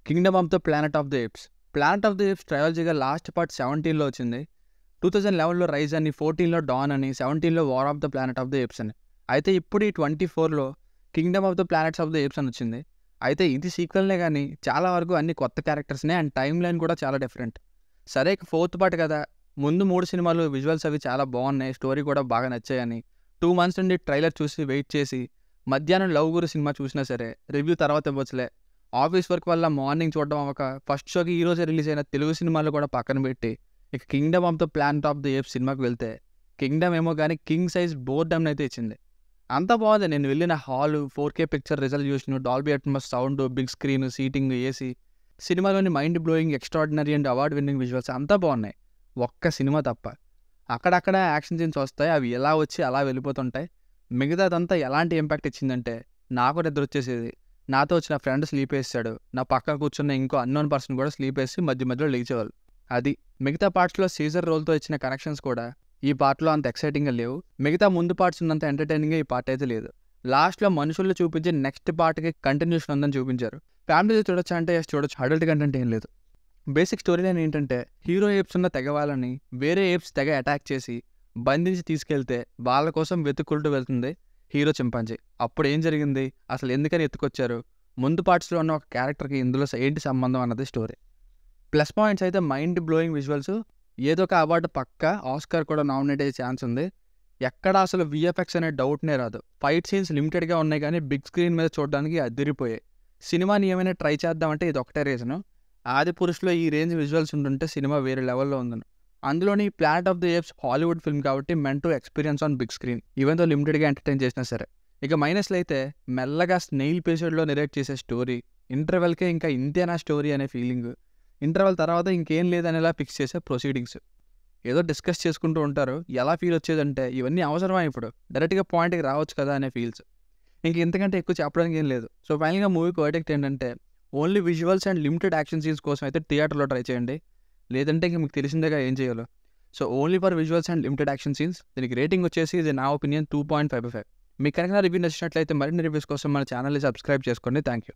Kingdom of the planet of the apes. Planet of the apes ట్రయాలజీగా last part 17లో వచ్చింది. 2011లో rise అని, 14లో డాన్ అని, 17లో war of the planet of the apes అని. అయితే ఇప్పుడు ఈ 24లో kingdom of the planets of the apes అని వచ్చింది. అయితే ఇది సీక్వెల్నే కానీ చాలా వరకు అన్ని కొత్త క్యారెక్టర్స్నే అండ్ టైమ్ లైన్ కూడా చాలా డిఫరెంట్. సరే ఫోర్త్ పార్ట్ కదా, ముందు 3 సినిమాలు విజువల్స్ అవి చాలా బాగున్నాయి, స్టోరీ కూడా బాగా నచ్చాయని 2 మంత్స్ నుండి ట్రైలర్ చూసి వెయిట్ చేసి మధ్యాహ్నం లవ్ గురు సినిమా చూసినా సరే రివ్యూ తర్వాత ఇవ్వచ్చులే, ఆఫీస్ వర్క్ వల్ల మార్నింగ్ చూడడం అవ్వక ఫస్ట్ షోకి ఈ రోజే రిలీజ్ అయిన తెలుగు సినిమాలు కూడా పక్కన పెట్టి ఇక Kingdom of the planet of the apes సినిమాకి వెళ్తే కింగ్డమ్ ఏమో కానీ కింగ్ సైజ్ బోర్డమ్ అయితే ఇచ్చింది. అంత బాగుంది. నేను వెళ్ళిన hall, 4K picture resolution, Dolby Atmos sound, big screen, seating, AC, సినిమాలోని mind blowing, extraordinary and award winning visuals అంతా బాగున్నాయి, ఒక్క సినిమా తప్ప. అక్కడక్కడ యాక్షన్ సీన్స్ వస్తాయి, అవి ఎలా వచ్చి అలా వెళ్ళిపోతుంటాయి. మిగతాదంతా ఎలాంటి ఇంపాక్ట్ ఇచ్చిందంటే నాకు నిద్ర వచ్చేసేది, నాతో వచ్చిన ఫ్రెండ్ స్లీప్ వేసాడు, నా పక్కన కూర్చున్న ఇంకో అన్నోన్ పర్సన్ కూడా స్లీప్ వేసి మధ్య మధ్యలో లేచేవాళ్ళు. అది మిగతా పార్ట్స్లో సీజర్ రోల్తో ఇచ్చిన కనెక్షన్స్ కూడా ఈ పార్ట్లో అంత ఎక్సైటింగ్గా లేవు. మిగతా ముందు పార్ట్స్ ఉన్నంత ఎంటర్టైనింగ్గా ఈ పార్ట్ అయితే లేదు. లాస్ట్లో మనుషుల్లో చూపించి నెక్స్ట్ పార్ట్కి కంటిన్యూషన్ ఉందని చూపించారు. ఫ్యామిలీతో చూడొచ్చా అంటే చూడొచ్చు, అడల్ట్ కంటెంట్ ఏం లేదు. బేసిక్ స్టోరీ లైన్ ఏంటంటే హీరో ఏప్స్ ఉన్న తెగ వాళ్ళని వేరే ఏప్స్ తెగ అటాక్ చేసి బంధించి తీసుకెళ్తే వాళ్ళ కోసం వెతుక్కుంటూ వెళ్తుంది హీరో చింపాంజీ. అప్పుడు ఏం జరిగింది, అసలు ఎందుకని ఎత్తుకొచ్చారు, ముందు పార్ట్స్లో ఉన్న ఒక క్యారెక్టర్కి ఇందులో ఏంటి సంబంధం అన్నది స్టోరీ. ప్లస్ పాయింట్స్ అయితే మైండ్ బ్లోయింగ్ విజువల్స్, ఏదో ఒక అవార్డు పక్క ఆస్కార్ కూడా నామినేట్ అయ్యే ఛాన్స్ ఉంది. ఎక్కడ అసలు విఎఫ్ఎక్స్ అనే డౌట్నే రాదు. ఫైట్ సీన్స్ లిమిటెడ్గా ఉన్నాయి కానీ బిగ్ స్క్రీన్ మీద చూడడానికి అదిరిపోయాయి. సినిమాని ఏమైనా ట్రై చేద్దామంటే ఇది ఒకటే రీజను, ఆది పురుషులో ఈ రేంజ్ విజువల్స్ ఉంటుంటే సినిమా వేరే లెవెల్లో ఉందని. అందులోని planet of the apes Hollywood film కాబట్టి men to experience on big screen, even తో లిమిటెడ్గా ఎంటర్టైన్ చేసినా సరే. ఇక మైనస్లు అయితే మెల్లగా స్నెయిల్ పేషెడ్లో నెరేట్ చేసే స్టోరీ, ఇంటర్వెల్కే ఇంకా ఇంతేనా స్టోరీ అనే ఫీలింగ్, ఇంటర్వెల్ తర్వాత ఇంకేం లేదనేలా ఫిక్స్ చేసే ప్రొసీడింగ్స్. ఏదో డిస్కస్ చేసుకుంటూ ఉంటారు, ఎలా ఫీల్ వచ్చేదంటే ఇవన్నీ అవసరమా ఇప్పుడు, డైరెక్ట్గా పాయింట్కి రావచ్చు కదా అనే ఫీల్స్. ఇంక ఇంతకంటే ఎక్కువ చెప్పడానికి ఏం లేదు. సో ఫైనల్గా మూవీకి వర్డిక్ట్ ఏంటంటే only visuals and limited action scenes కోసం అయితే థియేటర్లో ట్రై చేయండి, లేదంటే ఇంక మీకు తెలిసిందేగా ఏం చేయాలో. So only for visuals and limited action scenes. దీనికి రేటింగ్ వచ్చేసి ఇది నా ఒపీనియన్ 2.55. మీకు కనుక రివ్యూ నచ్చినట్లయితే మరిన్ని రివ్యూస్ కోసం మన ఛానల్ని సబ్స్క్రైబ్ చేసుకోండి. Thank you.